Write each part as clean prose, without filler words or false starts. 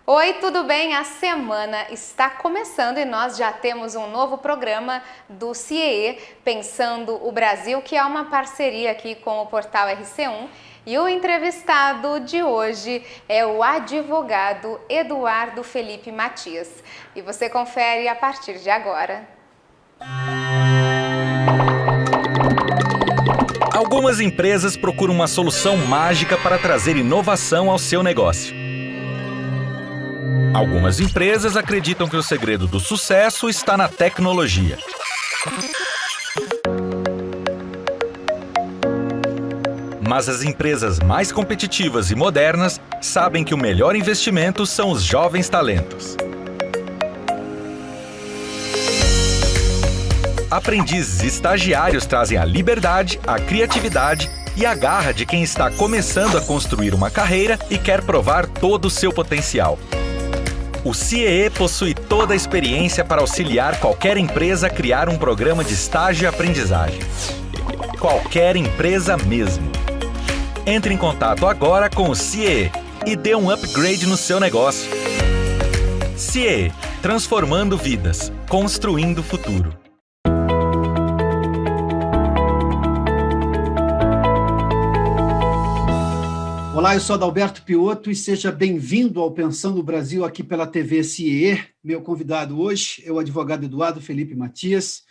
Oi, tudo bem? A semana está começando e nós já temos um novo programa do CIEE, Pensando o Brasil, que é uma parceria aqui com o portal RC1. E o entrevistado de hoje é o advogado Eduardo Felipe Matias. E você confere a partir de agora. Algumas empresas procuram uma solução mágica para trazer inovação ao seu negócio. Algumas empresas acreditam que o segredo do sucesso está na tecnologia. Mas as empresas mais competitivas e modernas sabem que o melhor investimento são os jovens talentos. Aprendizes e estagiários trazem a liberdade, a criatividade e a garra de quem está começando a construir uma carreira e quer provar todo o seu potencial. O CIEE possui toda a experiência para auxiliar qualquer empresa a criar um programa de estágio e aprendizagem. Qualquer empresa mesmo. Entre em contato agora com o CIEE e dê um upgrade no seu negócio. CIEE, transformando vidas, construindo futuro. Olá, eu sou Adalberto Piotto e seja bem-vindo ao Pensando o Brasil aqui pela TV CIEE. Meu convidado hoje é o advogado Eduardo Felipe Matias,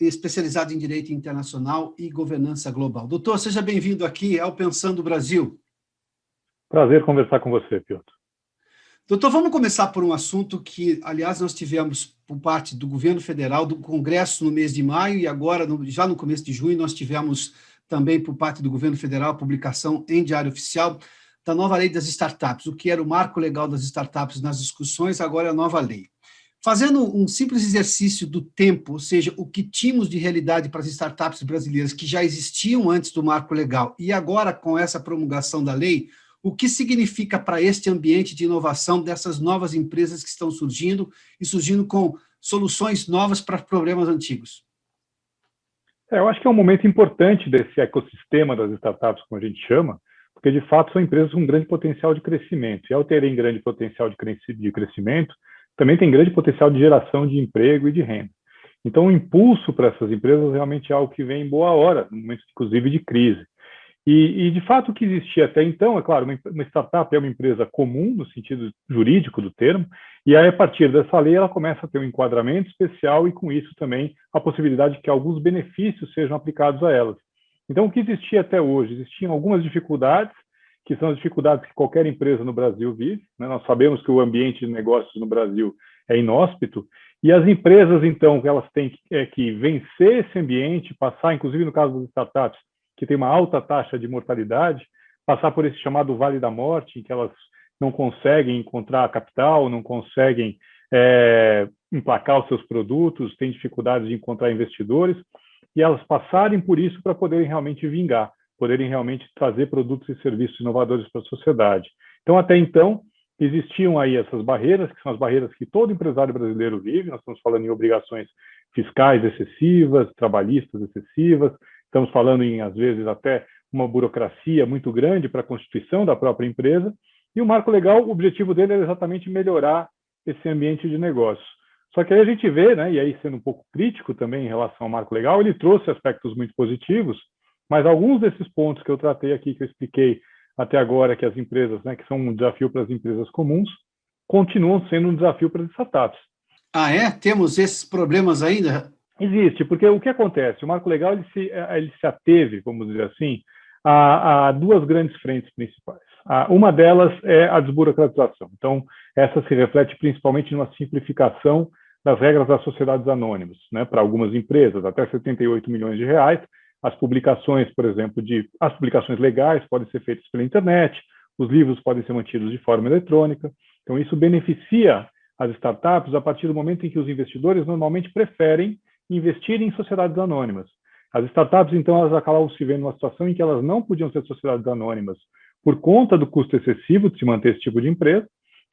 especializado em Direito Internacional e Governança Global. Doutor, seja bem-vindo aqui ao Pensando o Brasil. Prazer conversar com você, Piotto. Doutor, vamos começar por um assunto que, aliás, nós tivemos por parte do governo federal, do Congresso no mês de maio e agora, já no começo de junho, nós tivemos também por parte do governo federal a publicação em Diário Oficial da nova lei das startups, o que era o marco legal das startups nas discussões, agora é a nova lei. Fazendo um simples exercício do tempo, ou seja, o que tínhamos de realidade para as startups brasileiras que já existiam antes do marco legal e agora com essa promulgação da lei, o que significa para este ambiente de inovação dessas novas empresas que estão surgindo e surgindo com soluções novas para problemas antigos? Eu acho que é um momento importante desse ecossistema das startups, como a gente chama, porque, de fato, são empresas com grande potencial de crescimento. E, ao terem grande potencial de crescimento, também tem grande potencial de geração de emprego e de renda. Então, o impulso para essas empresas realmente é algo que vem em boa hora, no momento, inclusive, de crise. E, de fato, o que existia até então, é claro, uma startup é uma empresa comum, no sentido jurídico do termo, e aí, a partir dessa lei, ela começa a ter um enquadramento especial e, com isso, também a possibilidade de que alguns benefícios sejam aplicados a elas. Então, o que existia até hoje? Existiam algumas dificuldades, que são as dificuldades que qualquer empresa no Brasil vive, né? Nós sabemos que o ambiente de negócios no Brasil é inóspito, e as empresas, então, elas têm que vencer esse ambiente, passar, inclusive no caso das startups, que tem uma alta taxa de mortalidade, passar por esse chamado Vale da Morte, em que elas não conseguem encontrar capital, não conseguem emplacar os seus produtos, têm dificuldades de encontrar investidores, e elas passarem por isso para poderem realmente vingar, poderem realmente trazer produtos e serviços inovadores para a sociedade. Então, até então, existiam aí essas barreiras, que são as barreiras que todo empresário brasileiro vive. Nós estamos falando em obrigações fiscais excessivas, trabalhistas excessivas, estamos falando em, às vezes, até uma burocracia muito grande para a constituição da própria empresa, e o marco legal, o objetivo dele era exatamente melhorar esse ambiente de negócio. Só que aí a gente vê, né, e aí sendo um pouco crítico também em relação ao marco legal, ele trouxe aspectos muito positivos, mas alguns desses pontos que eu tratei aqui, que eu expliquei até agora, que as empresas, né, que são um desafio para as empresas comuns, continuam sendo um desafio para as startups. Ah, é? Temos esses problemas ainda? Existe, porque o que acontece? O marco legal ele se ateve, vamos dizer assim, a duas grandes frentes principais. Uma delas é a desburocratização. Então, essa se reflete principalmente numa simplificação das regras das sociedades anônimas, né, para algumas empresas, até 78 milhões de reais. As publicações, por exemplo, as publicações legais podem ser feitas pela internet, os livros podem ser mantidos de forma eletrônica. Então, isso beneficia as startups a partir do momento em que os investidores normalmente preferem investir em sociedades anônimas. As startups, então, elas acabavam se vendo numa situação em que elas não podiam ser sociedades anônimas por conta do custo excessivo de se manter esse tipo de empresa,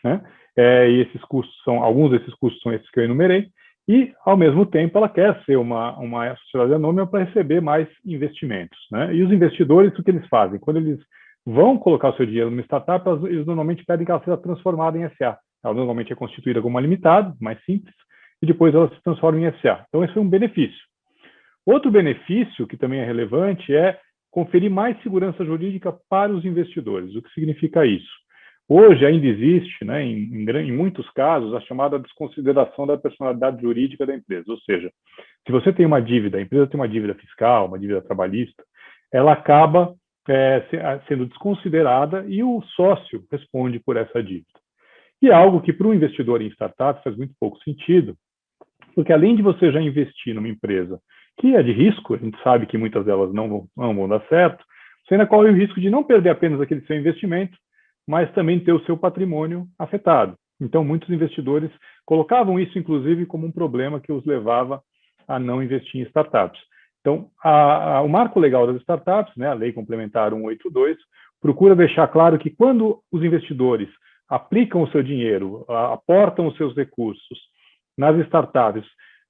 né? E esses custos alguns desses custos são esses que eu enumerei, e, ao mesmo tempo, ela quer ser uma sociedade anônima para receber mais investimentos, né? E os investidores, o que eles fazem? Quando eles vão colocar o seu dinheiro numa startup, eles normalmente pedem que ela seja transformada em SA, Ela normalmente é constituída como uma limitada, mais simples, e depois ela se transforma em SA. Então, esse é um benefício. Outro benefício, que também é relevante, é conferir mais segurança jurídica para os investidores. O que significa isso? Hoje ainda existe, né, em muitos casos, a chamada desconsideração da personalidade jurídica da empresa. Ou seja, se você tem uma dívida, a empresa tem uma dívida fiscal, uma dívida trabalhista, ela acaba sendo desconsiderada e o sócio responde por essa dívida. E é algo que para o investidor em startup faz muito pouco sentido, porque além de você já investir numa empresa que é de risco, a gente sabe que muitas delas não vão dar certo, você ainda corre o risco de não perder apenas aquele seu investimento, mas também ter o seu patrimônio afetado. Então, muitos investidores colocavam isso, inclusive, como um problema que os levava a não investir em startups. Então, o marco legal das startups, né, a Lei Complementar 182, procura deixar claro que quando os investidores aplicam o seu dinheiro, aportam os seus recursos nas startups,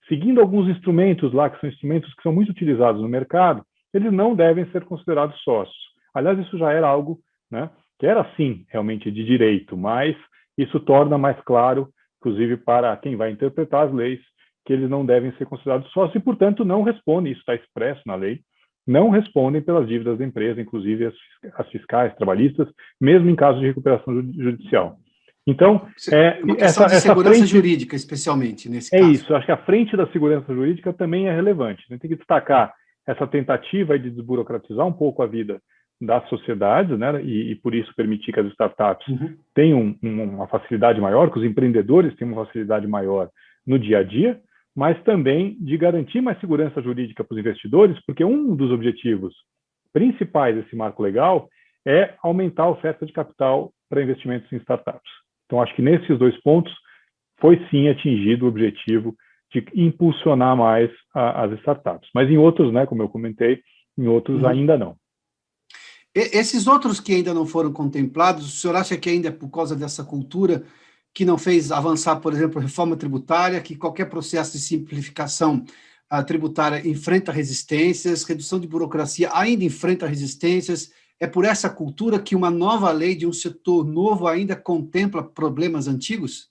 seguindo alguns instrumentos lá, que são instrumentos que são muito utilizados no mercado, eles não devem ser considerados sócios. Aliás, isso já era algo, né, que era, sim, realmente de direito, mas isso torna mais claro, inclusive para quem vai interpretar as leis, que eles não devem ser considerados sócios e, portanto, não respondem, isso está expresso na lei, não respondem pelas dívidas da empresa, inclusive as fiscais, trabalhistas, mesmo em caso de recuperação judicial. Então, uma questão de segurança frente, jurídica, especialmente, nesse caso. É isso, acho que a frente da segurança jurídica também é relevante. A gente tem que destacar essa tentativa de desburocratizar um pouco a vida das sociedades, né, e por isso permitir que as startups tenham uma facilidade maior, que os empreendedores tenham uma facilidade maior no dia a dia, mas também de garantir mais segurança jurídica para os investidores, porque um dos objetivos principais desse marco legal é aumentar a oferta de capital para investimentos em startups. Então, acho que nesses dois pontos foi sim atingido o objetivo de impulsionar mais as startups. Mas em outros, né, como eu comentei, em outros ainda não. Esses outros que ainda não foram contemplados, o senhor acha que ainda é por causa dessa cultura que não fez avançar, por exemplo, a reforma tributária, que qualquer processo de simplificação tributária enfrenta resistências, redução de burocracia ainda enfrenta resistências? É por essa cultura que uma nova lei de um setor novo ainda contempla problemas antigos?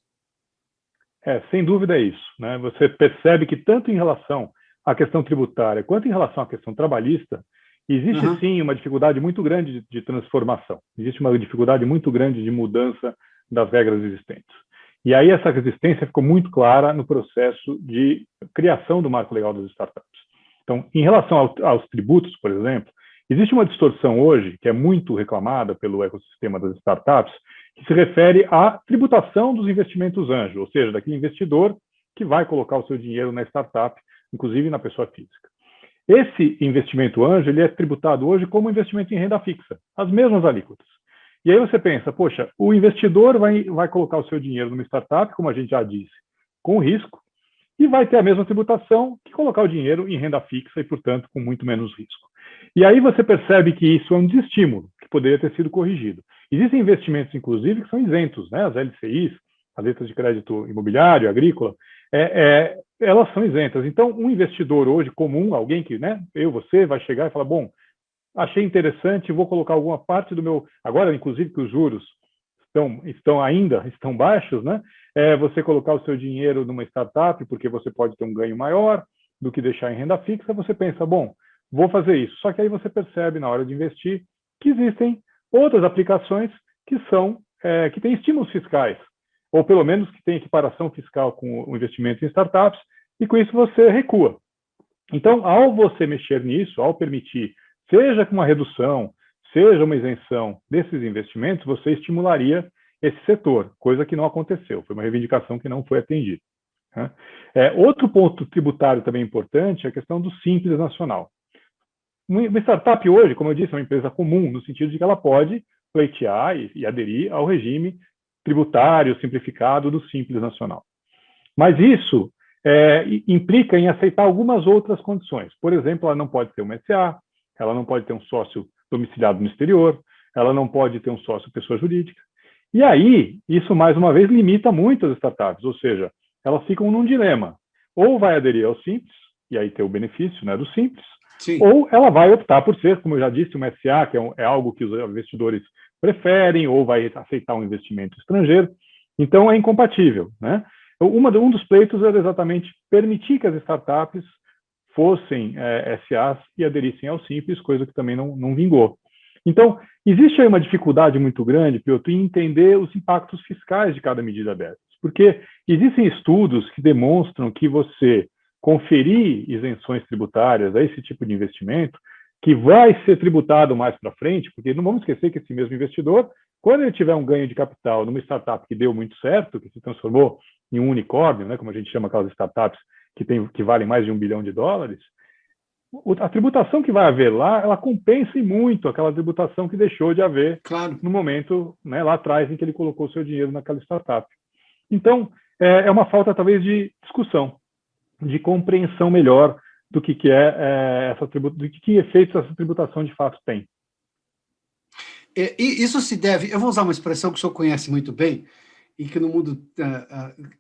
Sem dúvida é isso, né? Você percebe que tanto em relação à questão tributária quanto em relação à questão trabalhista, existe sim uma dificuldade muito grande de transformação, existe uma dificuldade muito grande de mudança das regras existentes. E aí essa resistência ficou muito clara no processo de criação do marco legal das startups. Então, em relação aos tributos, por exemplo, existe uma distorção hoje, que é muito reclamada pelo ecossistema das startups, que se refere à tributação dos investimentos anjo, ou seja, daquele investidor que vai colocar o seu dinheiro na startup, inclusive na pessoa física. Esse investimento anjo ele é tributado hoje como investimento em renda fixa, as mesmas alíquotas. E aí você pensa, poxa, o investidor vai colocar o seu dinheiro numa startup, como a gente já disse, com risco, e vai ter a mesma tributação que colocar o dinheiro em renda fixa e, portanto, com muito menos risco. E aí você percebe que isso é um desestímulo, que poderia ter sido corrigido. Existem investimentos, inclusive, que são isentos, né? As LCIs, as letras de crédito imobiliário, agrícola, elas são isentas. Então, um investidor hoje comum, alguém que, né, você, vai chegar e falar, bom, achei interessante, vou colocar alguma parte do meu... Agora, inclusive, que os juros estão baixos, né? Você colocar o seu dinheiro numa startup, porque você pode ter um ganho maior do que deixar em renda fixa, você pensa, bom, vou fazer isso. Só que aí você percebe, na hora de investir, que existem outras aplicações que têm estímulos fiscais, ou pelo menos que têm equiparação fiscal com o investimento em startups, e com isso você recua. Então, ao você mexer nisso, ao permitir, seja com uma redução, seja uma isenção desses investimentos, você estimularia esse setor, coisa que não aconteceu, foi uma reivindicação que não foi atendida. Outro ponto tributário também importante é a questão do Simples Nacional. Uma startup hoje, como eu disse, é uma empresa comum, no sentido de que ela pode pleitear e aderir ao regime tributário simplificado do Simples Nacional. Mas isso implica em aceitar algumas outras condições. Por exemplo, ela não pode ter uma SA, ela não pode ter um sócio domiciliado no exterior, ela não pode ter um sócio pessoa jurídica. E aí, isso mais uma vez limita muito as startups, ou seja, elas ficam num dilema. Ou vai aderir ao Simples, e aí ter o benefício, né, do Simples, sim, ou ela vai optar por ser, como eu já disse, uma SA, que é algo que os investidores preferem, ou vai aceitar um investimento estrangeiro. Então, é incompatível, né? Um dos pleitos era exatamente permitir que as startups fossem SAs e aderissem ao Simples, coisa que também não vingou. Então, existe aí uma dificuldade muito grande, Piotr, em entender os impactos fiscais de cada medida dessas, porque existem estudos que demonstram que você conferir isenções tributárias a esse tipo de investimento, que vai ser tributado mais para frente, porque não vamos esquecer que esse mesmo investidor, quando ele tiver um ganho de capital numa startup que deu muito certo, que se transformou em um unicórnio, né, como a gente chama aquelas startups que valem mais de $1 bilhão, a tributação que vai haver lá, ela compensa muito aquela tributação que deixou de haver no momento, né, lá atrás, em que ele colocou o seu dinheiro naquela startup. Então, é uma falta, talvez, de discussão, de compreensão melhor do que do que efeitos essa tributação de fato tem. E isso se deve, eu vou usar uma expressão que o senhor conhece muito bem, e que no mundo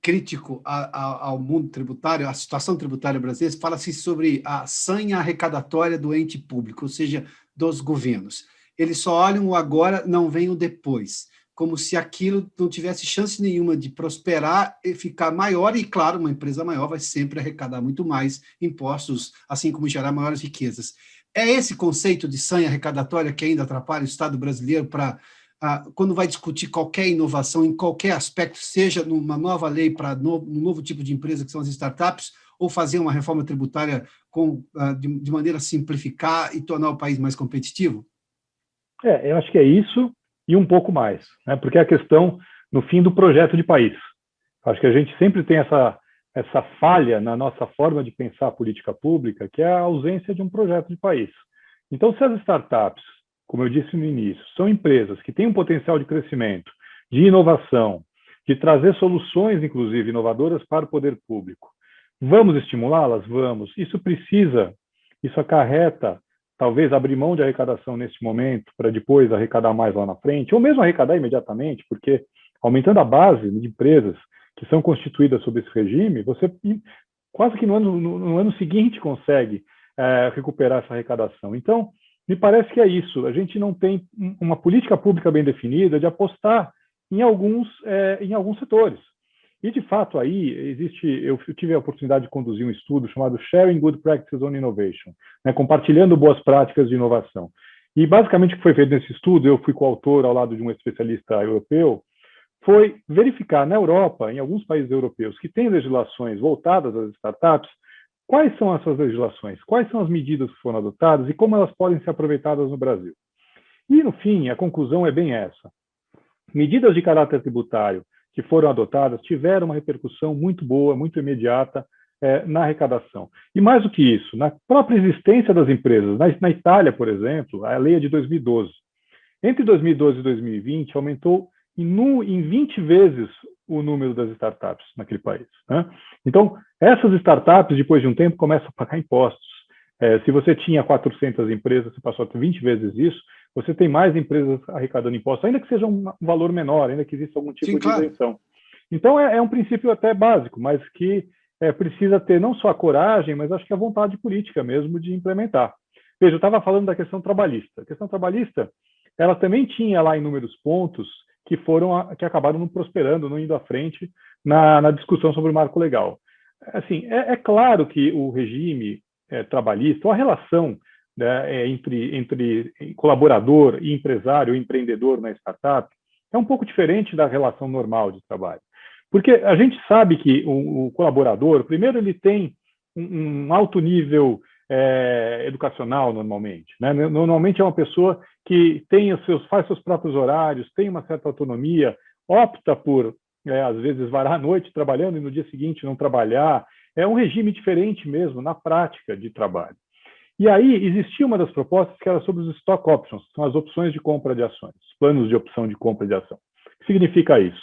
crítico ao mundo tributário, a situação tributária brasileira, fala-se sobre a sanha arrecadatória do ente público, ou seja, dos governos. Eles só olham o agora, não veem o depois, como se aquilo não tivesse chance nenhuma de prosperar e ficar maior, e claro, uma empresa maior vai sempre arrecadar muito mais impostos, assim como gerar maiores riquezas. É esse conceito de sanha arrecadatória que ainda atrapalha o Estado brasileiro para quando vai discutir qualquer inovação em qualquer aspecto, seja numa nova lei para um novo tipo de empresa que são as startups, ou fazer uma reforma tributária de maneira a simplificar e tornar o país mais competitivo? Eu acho que é isso e um pouco mais, né? Porque é a questão, no fim, do projeto de país. Acho que a gente sempre tem essa falha na nossa forma de pensar a política pública, que é a ausência de um projeto de país. Então, se as startups, como eu disse no início, são empresas que têm um potencial de crescimento, de inovação, de trazer soluções, inclusive, inovadoras para o poder público. Vamos estimulá-las? Vamos. Isso acarreta, talvez, abrir mão de arrecadação nesse momento, para depois arrecadar mais lá na frente, ou mesmo arrecadar imediatamente, porque aumentando a base de empresas que são constituídas sob esse regime, você quase que no ano seguinte consegue recuperar essa arrecadação. Então, me parece que é isso. A gente não tem uma política pública bem definida de apostar em alguns setores. E, de fato, aí eu tive a oportunidade de conduzir um estudo chamado Sharing Good Practices on Innovation, né, compartilhando boas práticas de inovação. E, basicamente, o que foi feito nesse estudo, eu fui coautor ao lado de um especialista europeu, foi verificar na Europa, em alguns países europeus, que têm legislações voltadas às startups, quais são essas legislações, quais são as medidas que foram adotadas e como elas podem ser aproveitadas no Brasil. E, no fim, a conclusão é bem essa. Medidas de caráter tributário que foram adotadas tiveram uma repercussão muito boa, muito imediata na arrecadação. E mais do que isso, na própria existência das empresas. Na Itália, por exemplo, a lei é de 2012. Entre 2012 e 2020, aumentou em 20 vezes o número das startups naquele país, né? Então, essas startups, depois de um tempo, começam a pagar impostos. Se você tinha 400 empresas, você passou a ter 20 vezes isso, você tem mais empresas arrecadando impostos, ainda que seja um valor menor, ainda que exista algum tipo de isenção. Então, é um princípio até básico, mas que precisa ter não só a coragem, mas acho que a vontade política mesmo de implementar. Veja, eu estava falando da questão trabalhista. A questão trabalhista, ela também tinha lá inúmeros pontos que acabaram não prosperando, não indo à frente na discussão sobre o marco legal. Assim, é claro que o regime trabalhista, ou a relação, né, entre colaborador e empresário, ou empreendedor na startup, é um pouco diferente da relação normal de trabalho. Porque a gente sabe que o colaborador, primeiro, ele tem um alto nível educacional, normalmente, né? Normalmente é uma pessoa que faz seus próprios horários, tem uma certa autonomia, opta por, às vezes, varar a noite trabalhando e no dia seguinte não trabalhar. É um regime diferente mesmo, na prática de trabalho. E aí existia uma das propostas que era sobre os stock options, que são as opções de compra de ações, planos de opção de compra de ação. O que significa isso?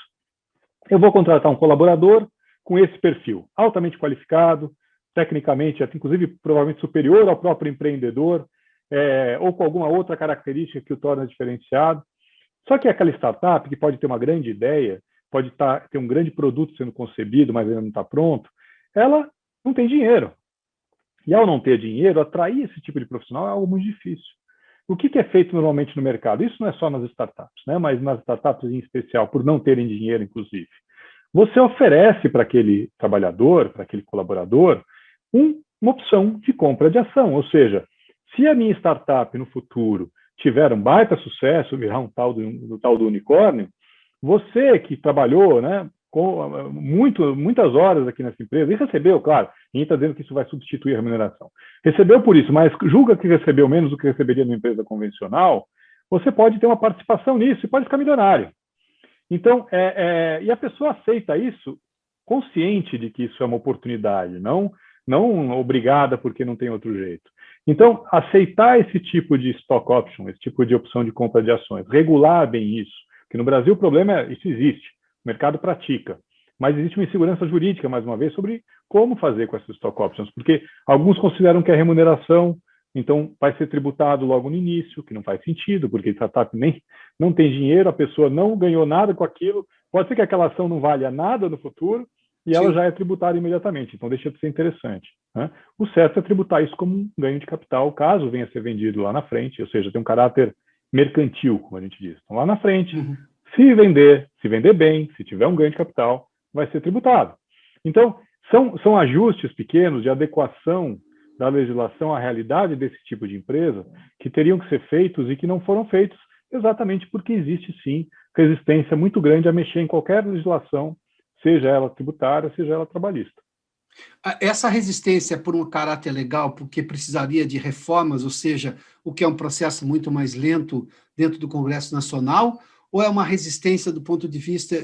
Eu vou contratar um colaborador com esse perfil, altamente qualificado, tecnicamente, inclusive provavelmente superior ao próprio empreendedor, ou com alguma outra característica que o torna diferenciado. Só que aquela startup, que pode ter uma grande ideia, pode ter um grande produto sendo concebido, mas ainda não está pronto, ela não tem dinheiro. E ao não ter dinheiro, atrair esse tipo de profissional é algo muito difícil. O que é feito normalmente no mercado? Isso não é só nas startups, né? Mas nas startups em especial, por não terem dinheiro, inclusive. você oferece para aquele trabalhador, para aquele colaborador, uma opção de compra de ação. Ou seja, se a minha startup no futuro tiver um baita sucesso, virar um tal do unicórnio, você que trabalhou, né, com muitas horas aqui nessa empresa, e recebeu, claro, ninguém está dizendo que isso vai substituir a remuneração, recebeu por isso, mas julga que recebeu menos do que receberia numa empresa convencional, você pode ter uma participação nisso e pode ficar milionário. Então, e a pessoa aceita isso consciente de que isso é uma oportunidade, não obrigada porque não tem outro jeito. Então, aceitar esse tipo de stock option, esse tipo de opção de compra de ações, regular bem isso, porque no Brasil o problema é, isso existe, o mercado pratica, mas existe uma insegurança jurídica, mais uma vez, sobre como fazer com essas stock options, porque alguns consideram que a remuneração, então, vai ser tributado logo no início, que não faz sentido, porque a startup nem não tem dinheiro, a pessoa não ganhou nada com aquilo, pode ser que aquela ação não valha nada no futuro, e ela já é tributada imediatamente, então deixa de ser interessante, né? O certo é tributar isso como um ganho de capital, caso venha a ser vendido lá na frente, ou seja, tem um caráter mercantil, como a gente diz. Então, lá na frente, se vender bem, se tiver um ganho de capital, vai ser tributado. Então, são ajustes pequenos de adequação da legislação à realidade desse tipo de empresa que teriam que ser feitos e que não foram feitos exatamente porque existe, sim, resistência muito grande a mexer em qualquer legislação, seja ela tributária, seja ela trabalhista. Essa resistência por um caráter legal, porque precisaria de reformas, ou seja, o que é um processo muito mais lento dentro do Congresso Nacional, ou é uma resistência do ponto de vista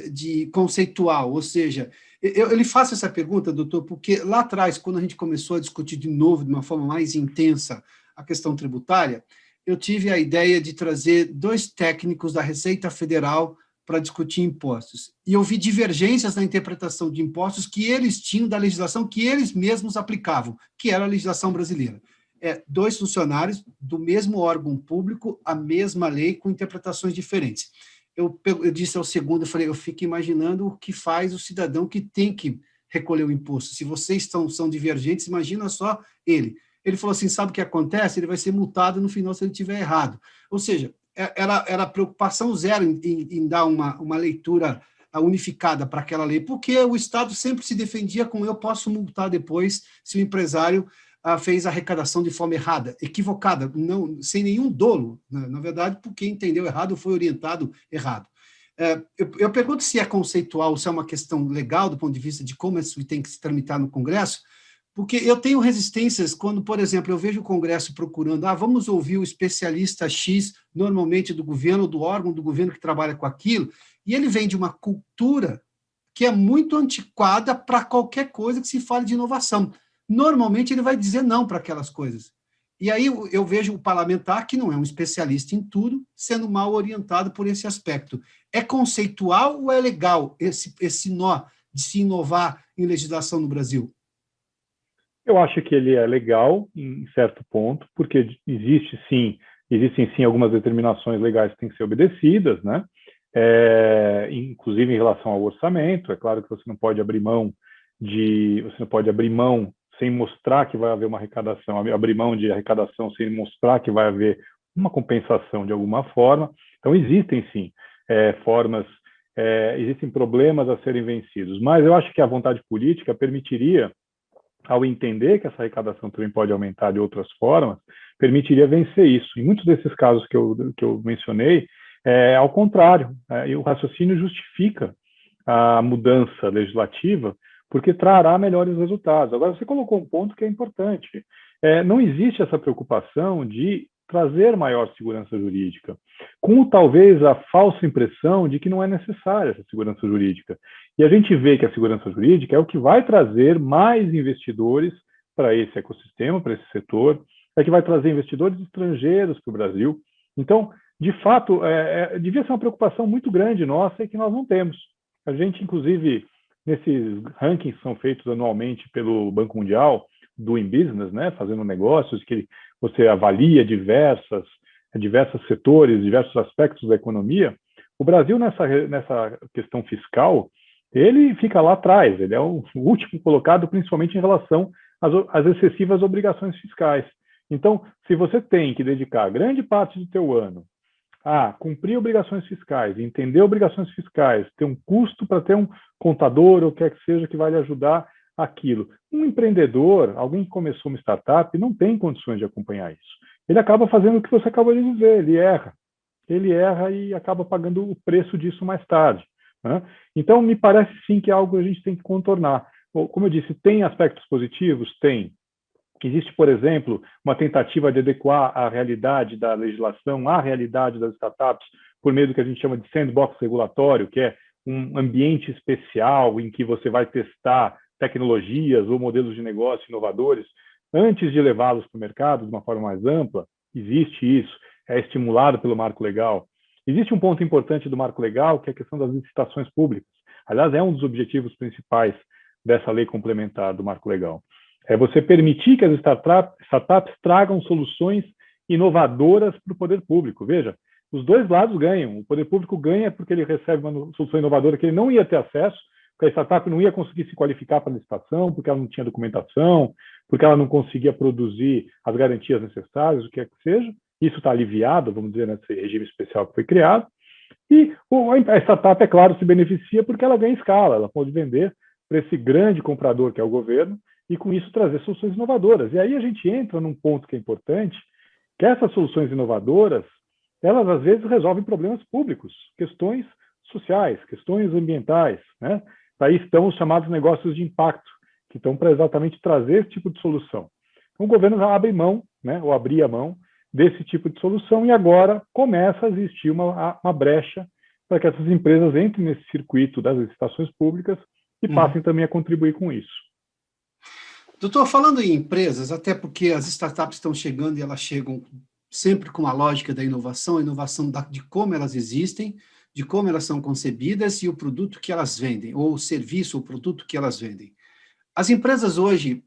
conceitual? Ou seja, eu lhe faço essa pergunta, doutor, porque lá atrás, quando a gente começou a discutir de novo, de uma forma mais intensa, a questão tributária, eu tive a ideia de trazer 2 técnicos da Receita Federal para discutir impostos. E eu vi divergências na interpretação de impostos que eles tinham da legislação que eles mesmos aplicavam, que era a legislação brasileira. 2 funcionários do mesmo órgão público, a mesma lei, com interpretações diferentes. Eu disse ao segundo, eu fico imaginando o que faz o cidadão que tem que recolher o imposto. Se vocês são divergentes, imagina só ele. Ele falou assim, sabe o que acontece? Ele vai ser multado no final se ele estiver errado. Ou seja, era preocupação zero em dar uma leitura unificada para aquela lei, porque o Estado sempre se defendia com eu posso multar depois se o empresário fez a arrecadação de forma errada, equivocada, não, sem nenhum dolo, né? Na verdade, porque entendeu errado, foi orientado errado. Eu pergunto se é conceitual, se é uma questão legal do ponto de vista de como isso tem que se tramitar no Congresso, porque eu tenho resistências quando, por exemplo, eu vejo o Congresso procurando, vamos ouvir o especialista X, normalmente do governo, do órgão do governo que trabalha com aquilo, e ele vem de uma cultura que é muito antiquada para qualquer coisa que se fale de inovação. Normalmente ele vai dizer não para aquelas coisas. E aí eu vejo o parlamentar, que não é um especialista em tudo, sendo mal orientado por esse aspecto. É conceitual ou é legal esse nó de se inovar em legislação no Brasil? Eu acho que ele é legal em certo ponto, porque existem sim algumas determinações legais que têm que ser obedecidas, né? Inclusive em relação ao orçamento. É claro que você não pode abrir mão sem mostrar que vai haver uma arrecadação, abrir mão de arrecadação sem mostrar que vai haver uma compensação de alguma forma. Então existem sim formas, existem problemas a serem vencidos, mas eu acho que a vontade política permitiria, ao entender que essa arrecadação também pode aumentar de outras formas, permitiria vencer isso. Em muitos desses casos que eu mencionei, ao contrário, e o raciocínio justifica a mudança legislativa, porque trará melhores resultados. Agora, você colocou um ponto que é importante. Não existe essa preocupação de trazer maior segurança jurídica, com talvez a falsa impressão de que não é necessária essa segurança jurídica. E a gente vê que a segurança jurídica é o que vai trazer mais investidores para esse ecossistema, para esse setor, é que vai trazer investidores estrangeiros para o Brasil. Então, de fato, devia ser uma preocupação muito grande nossa e que nós não temos. A gente, inclusive, nesses rankings que são feitos anualmente pelo Banco Mundial, Doing Business, né, fazendo negócios, que você avalia diversos setores, diversos aspectos da economia, o Brasil, nessa questão fiscal, ele fica lá atrás, ele é o último colocado, principalmente em relação às excessivas obrigações fiscais. Então, se você tem que dedicar grande parte do teu ano Cumprir obrigações fiscais, entender obrigações fiscais, ter um custo para ter um contador ou o que quer que seja que vai lhe ajudar aquilo. Um empreendedor, alguém que começou uma startup, não tem condições de acompanhar isso. Ele acaba fazendo o que você acabou de dizer, ele erra. Ele erra e acaba pagando o preço disso mais tarde, né? Então, me parece sim que é algo que a gente tem que contornar. Como eu disse, tem aspectos positivos? Tem. Existe, por exemplo, uma tentativa de adequar a realidade da legislação à realidade das startups por meio do que a gente chama de sandbox regulatório, que é um ambiente especial em que você vai testar tecnologias ou modelos de negócio inovadores antes de levá-los para o mercado de uma forma mais ampla. Existe isso, é estimulado pelo marco legal. Existe um ponto importante do marco legal, que é a questão das licitações públicas. Aliás, é um dos objetivos principais dessa lei complementar do marco legal. É você permitir que as startups tragam soluções inovadoras para o poder público. Veja, os dois lados ganham. O poder público ganha porque ele recebe uma solução inovadora que ele não ia ter acesso, porque a startup não ia conseguir se qualificar para a licitação, porque ela não tinha documentação, porque ela não conseguia produzir as garantias necessárias, o que quer que seja. Isso está aliviado, vamos dizer, nesse regime especial que foi criado. E a startup, é claro, se beneficia porque ela ganha escala, ela pode vender para esse grande comprador, que é o governo, e com isso trazer soluções inovadoras. E aí a gente entra num ponto que é importante, que essas soluções inovadoras, elas às vezes resolvem problemas públicos, questões sociais, questões ambientais, né? Daí estão os chamados negócios de impacto, que estão para exatamente trazer esse tipo de solução. Então, o governo já abre mão, né, ou abria mão desse tipo de solução, e agora começa a existir uma brecha para que essas empresas entrem nesse circuito das licitações públicas e passem também a contribuir com isso. Doutor, falando em empresas, até porque as startups estão chegando e elas chegam sempre com a lógica da inovação, a inovação de como elas existem, de como elas são concebidas e o produto que elas vendem, ou o serviço, ou o produto que elas vendem. As empresas hoje,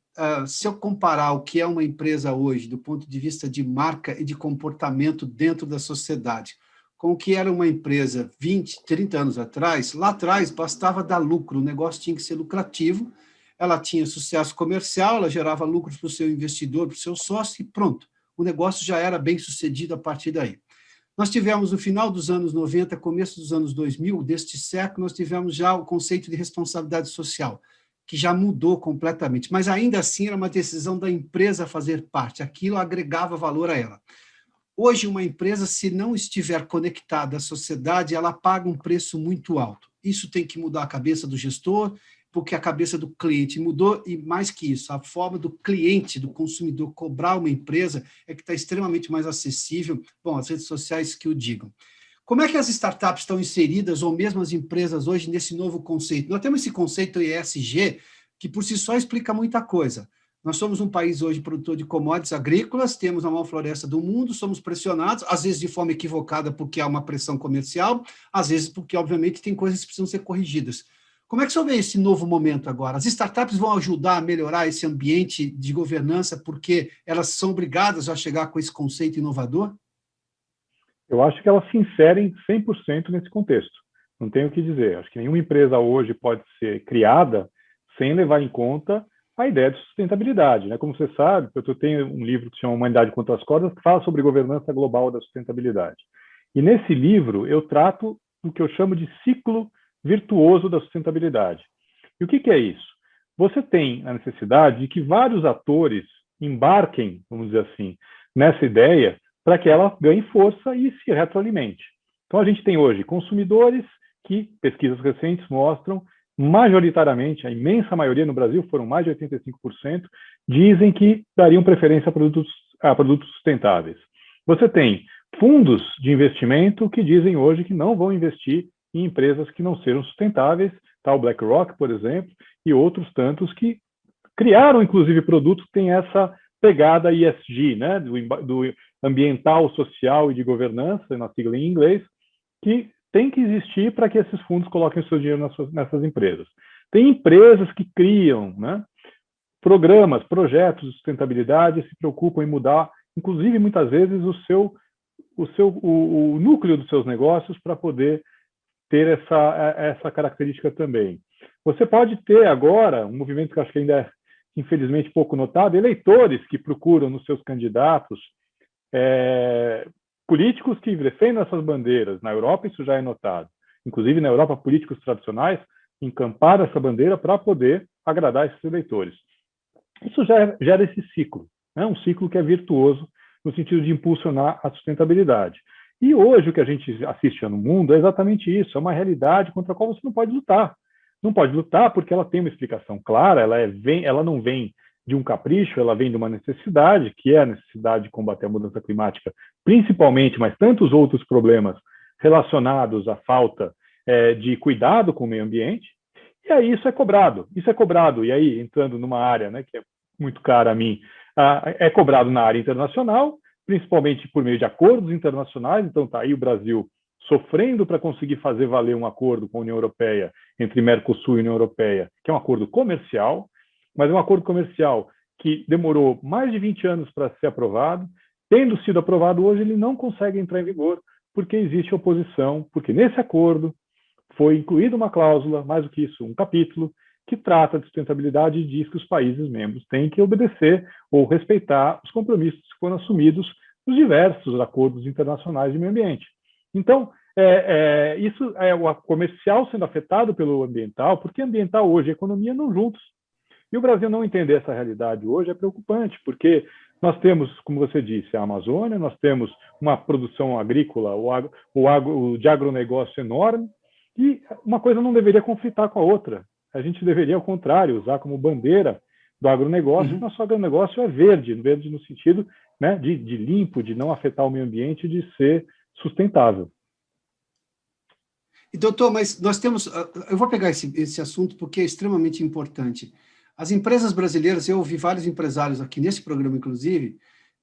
se eu comparar o que é uma empresa hoje, do ponto de vista de marca e de comportamento dentro da sociedade, com o que era uma empresa 20, 30 anos atrás, lá atrás bastava dar lucro, o negócio tinha que ser lucrativo, ela tinha sucesso comercial, ela gerava lucros para o seu investidor, para o seu sócio, e pronto, o negócio já era bem sucedido a partir daí. Nós tivemos, no final dos anos 90, começo dos anos 2000, deste século, nós tivemos já o conceito de responsabilidade social, que já mudou completamente, mas ainda assim era uma decisão da empresa fazer parte, aquilo agregava valor a ela. Hoje, uma empresa, se não estiver conectada à sociedade, ela paga um preço muito alto. Isso tem que mudar a cabeça do gestor, porque a cabeça do cliente mudou, e mais que isso, a forma do cliente, do consumidor, cobrar uma empresa é que está extremamente mais acessível. Bom, as redes sociais que o digam. Como é que as startups estão inseridas, ou mesmo as empresas hoje, nesse novo conceito? Nós temos esse conceito ESG, que por si só explica muita coisa. Nós somos um país hoje produtor de commodities agrícolas, temos a maior floresta do mundo, somos pressionados, às vezes de forma equivocada porque há uma pressão comercial, às vezes porque, obviamente, tem coisas que precisam ser corrigidas. Como é que o senhor vê esse novo momento agora? As startups vão ajudar a melhorar esse ambiente de governança porque elas são obrigadas a chegar com esse conceito inovador? Eu acho que elas se inserem 100% nesse contexto. Não tenho o que dizer. Acho que nenhuma empresa hoje pode ser criada sem levar em conta a ideia de sustentabilidade, né? Como você sabe, eu tenho um livro que se chama Humanidade contra as Cordas, que fala sobre governança global da sustentabilidade. E nesse livro eu trato do que eu chamo de ciclo virtuoso da sustentabilidade. E o que é isso? Você tem a necessidade de que vários atores embarquem, vamos dizer assim, nessa ideia para que ela ganhe força e se retroalimente. Então, a gente tem hoje consumidores que, pesquisas recentes mostram, majoritariamente, a imensa maioria no Brasil, foram mais de 85%, dizem que dariam preferência a produtos sustentáveis. Você tem fundos de investimento que dizem hoje que não vão investir em empresas que não sejam sustentáveis, tá? O BlackRock, por exemplo, e outros tantos que criaram, inclusive, produtos que têm essa pegada ESG, né? do ambiental, social e de governança, na sigla em inglês, que tem que existir para que esses fundos coloquem o seu dinheiro nessas empresas. Tem empresas que criam, né, programas, projetos de sustentabilidade, se preocupam em mudar, inclusive, muitas vezes, o núcleo dos seus negócios para poder ter essa característica também. Você pode ter agora um movimento que acho que ainda é, infelizmente, pouco notado, eleitores que procuram nos seus candidatos políticos que defendem essas bandeiras. Na Europa isso já é notado. Inclusive na Europa, políticos tradicionais encamparam essa bandeira para poder agradar esses eleitores. Isso já gera esse ciclo, né? Um ciclo que é virtuoso no sentido de impulsionar a sustentabilidade. E hoje o que a gente assiste no mundo é exatamente isso, é uma realidade contra a qual você não pode lutar. Não pode lutar porque ela tem uma explicação clara, ela não vem de um capricho, ela vem de uma necessidade, que é a necessidade de combater a mudança climática, principalmente, mas tantos outros problemas relacionados à falta de cuidado com o meio ambiente, e aí isso é cobrado, e aí entrando numa área, né, que é muito cara a mim, é cobrado na área internacional, principalmente por meio de acordos internacionais. Então está aí o Brasil sofrendo para conseguir fazer valer um acordo com a União Europeia, entre Mercosul e União Europeia, que é um acordo comercial, mas é um acordo comercial que demorou mais de 20 anos para ser aprovado. Tendo sido aprovado hoje, ele não consegue entrar em vigor, porque existe oposição, porque nesse acordo foi incluída uma cláusula, mais do que isso, um capítulo, que trata de sustentabilidade e diz que os países membros têm que obedecer ou respeitar os compromissos que foram assumidos nos diversos acordos internacionais de meio ambiente. Então, isso é o comercial sendo afetado pelo ambiental, porque ambiental hoje e economia não juntos. E o Brasil não entender essa realidade hoje é preocupante, porque nós temos, como você disse, a Amazônia, nós temos uma produção agrícola, de agronegócio enorme, e uma coisa não deveria conflitar com a outra. A gente deveria, ao contrário, usar como bandeira do agronegócio, que nosso agronegócio é verde no sentido, né, de limpo, de não afetar o meio ambiente, de ser sustentável. E, doutor, mas nós temos... Eu vou pegar esse assunto porque é extremamente importante. As empresas brasileiras, eu ouvi vários empresários aqui nesse programa, inclusive,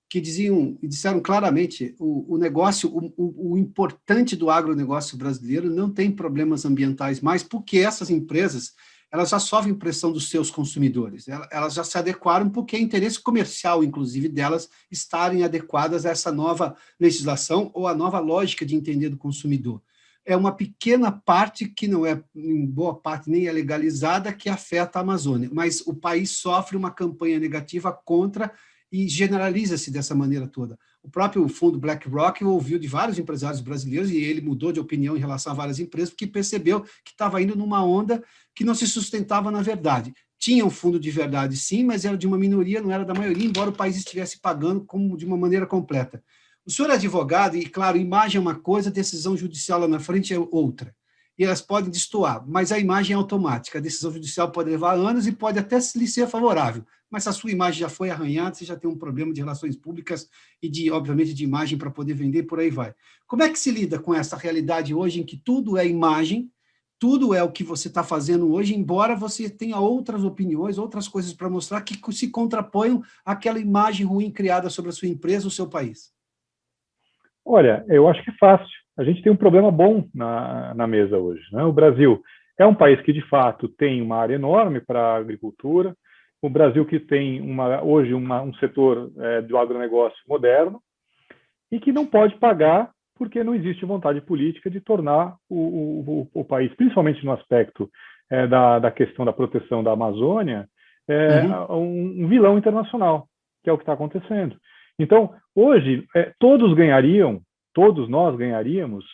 que disseram claramente o negócio, o importante do agronegócio brasileiro não tem problemas ambientais mais, porque essas empresas elas já sofrem pressão dos seus consumidores, elas já se adequaram porque é interesse comercial, inclusive, delas estarem adequadas a essa nova legislação ou a nova lógica de entender do consumidor. É uma pequena parte, que não é, em boa parte, nem é legalizada, que afeta a Amazônia, mas o país sofre uma campanha negativa contra e generaliza-se dessa maneira toda. O próprio fundo BlackRock ouviu de vários empresários brasileiros, e ele mudou de opinião em relação a várias empresas, porque percebeu que estava indo numa onda que não se sustentava na verdade. Tinha um fundo de verdade, sim, mas era de uma minoria, não era da maioria, embora o país estivesse pagando de uma maneira completa. O senhor é advogado, e, claro, imagem é uma coisa, decisão judicial lá na frente é outra. E elas podem destoar, mas a imagem é automática. A decisão judicial pode levar anos e pode até lhe ser favorável, mas se a sua imagem já foi arranhada, você já tem um problema de relações públicas e, obviamente, de imagem para poder vender, por aí vai. Como é que se lida com essa realidade hoje em que tudo é imagem, tudo é o que você está fazendo hoje, embora você tenha outras opiniões, outras coisas para mostrar que se contraponham àquela imagem ruim criada sobre a sua empresa, o seu país? Olha, eu acho que é fácil. A gente tem um problema bom na mesa hoje, né? O Brasil é um país que, de fato, tem uma área enorme para a agricultura. O Brasil que tem hoje um setor do agronegócio moderno e que não pode pagar porque não existe vontade política de tornar o país, principalmente no aspecto da questão da proteção da Amazônia, um vilão internacional, que é o que está acontecendo. Então, hoje, todos nós ganharíamos,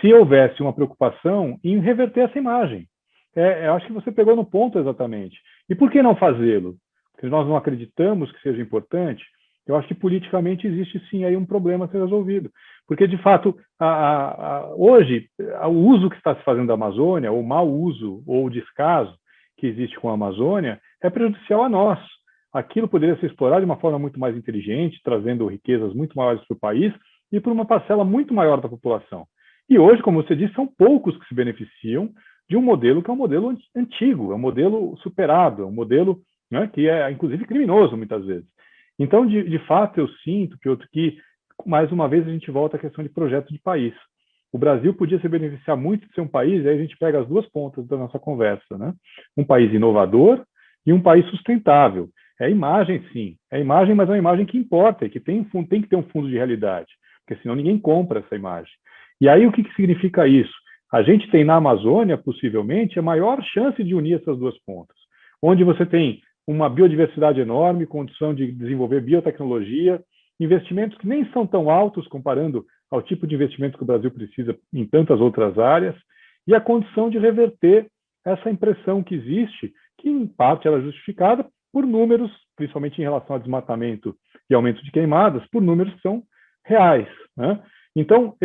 se houvesse uma preocupação em reverter essa imagem. Eu acho que você pegou no ponto exatamente. E por que não fazê-lo? Porque nós não acreditamos que seja importante. Eu acho que politicamente existe sim aí um problema a ser resolvido. Porque, de fato, hoje, o uso que está se fazendo da Amazônia, ou o mau uso, ou o descaso que existe com a Amazônia, é prejudicial a nós. Aquilo poderia ser explorado de uma forma muito mais inteligente, trazendo riquezas muito maiores para o país e para uma parcela muito maior da população. E hoje, como você disse, são poucos que se beneficiam de um modelo que é um modelo antigo, é um modelo superado, é um modelo, né, que é, inclusive, criminoso, muitas vezes. Então, de fato, eu sinto que, mais uma vez, a gente volta à questão de projeto de país. O Brasil podia se beneficiar muito de ser um país, e aí a gente pega as duas pontas da nossa conversa, né? Um país inovador e um país sustentável. É imagem, sim. É imagem, mas é uma imagem que importa, e que tem que ter um fundo de realidade, porque senão ninguém compra essa imagem. E aí o que significa isso? A gente tem na Amazônia, possivelmente, a maior chance de unir essas duas pontas, onde você tem uma biodiversidade enorme, condição de desenvolver biotecnologia, investimentos que nem são tão altos comparando ao tipo de investimento que o Brasil precisa em tantas outras áreas, e a condição de reverter essa impressão que existe, que em parte ela é justificada por números, principalmente em relação ao desmatamento e aumento de queimadas, por números que são reais, né? Então,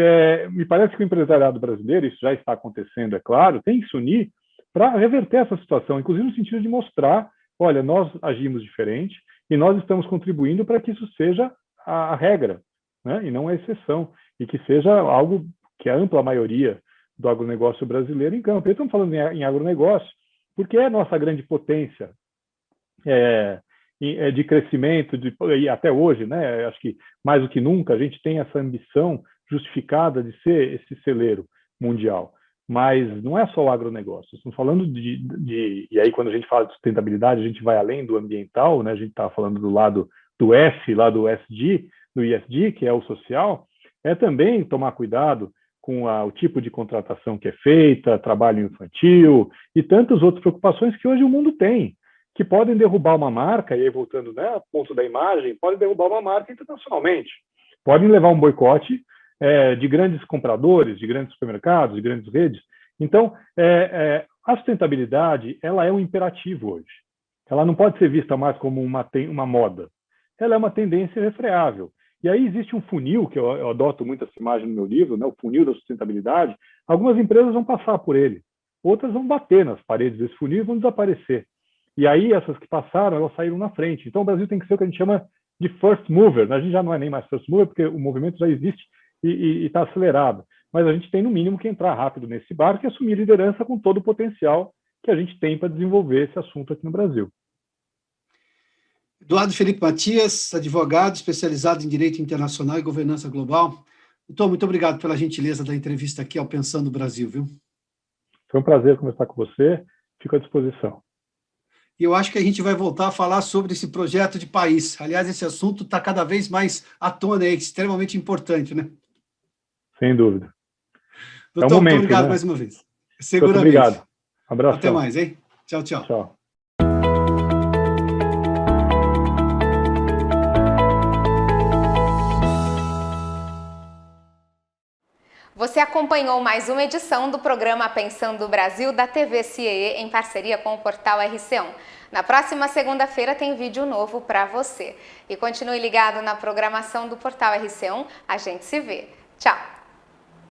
me parece que o empresariado brasileiro, isso já está acontecendo, é claro, tem que se unir para reverter essa situação, inclusive no sentido de mostrar, olha, nós agimos diferente e nós estamos contribuindo para que isso seja a regra, né? E não a exceção, e que seja algo que a ampla maioria do agronegócio brasileiro em campo. E estamos falando em agronegócio porque é a nossa grande potência de crescimento, e até hoje, né? Acho que mais do que nunca a gente tem essa ambição justificada de ser esse celeiro mundial. Mas não é só o agronegócio. Estamos falando e aí quando a gente fala de sustentabilidade, a gente vai além do ambiental, né? A gente está falando do lado do S, lá do SG, do ISD, que é o social, é também tomar cuidado com o tipo de contratação que é feita, trabalho infantil e tantas outras preocupações que hoje o mundo tem, que podem derrubar uma marca, e aí voltando, né, ao ponto da imagem, podem derrubar uma marca internacionalmente, podem levar um boicote de grandes compradores, de grandes supermercados, de grandes redes. Então, a sustentabilidade, ela é um imperativo hoje. Ela não pode ser vista mais como uma moda. Ela é uma tendência irrefreável. E aí existe um funil, que eu adoto muito essa imagem no meu livro, né, o funil da sustentabilidade. Algumas empresas vão passar por ele, outras vão bater nas paredes desse funil e vão desaparecer. E aí essas que passaram, elas saíram na frente. Então o Brasil tem que ser o que a gente chama de first mover. A gente já não é nem mais first mover, porque o movimento já existe e está acelerado. Mas a gente tem, no mínimo, que entrar rápido nesse barco e assumir liderança com todo o potencial que a gente tem para desenvolver esse assunto aqui no Brasil. Eduardo Felipe Matias, advogado especializado em Direito Internacional e Governança Global. Doutor, muito obrigado pela gentileza da entrevista aqui ao Pensando o Brasil, viu? Foi um prazer conversar com você, fico à disposição. E eu acho que a gente vai voltar a falar sobre esse projeto de país. Aliás, esse assunto está cada vez mais à tona, é extremamente importante, né? Sem dúvida. Doutor, muito obrigado, né? Mais uma vez. Seguramente. Muito obrigado. Abraço. Até mais, hein? Tchau, tchau. Tchau. Você acompanhou mais uma edição do programa Pensando o Brasil da TV CIEE em parceria com o portal RC1. Na próxima segunda-feira tem vídeo novo para você. E continue ligado na programação do portal RC1. A gente se vê. Tchau!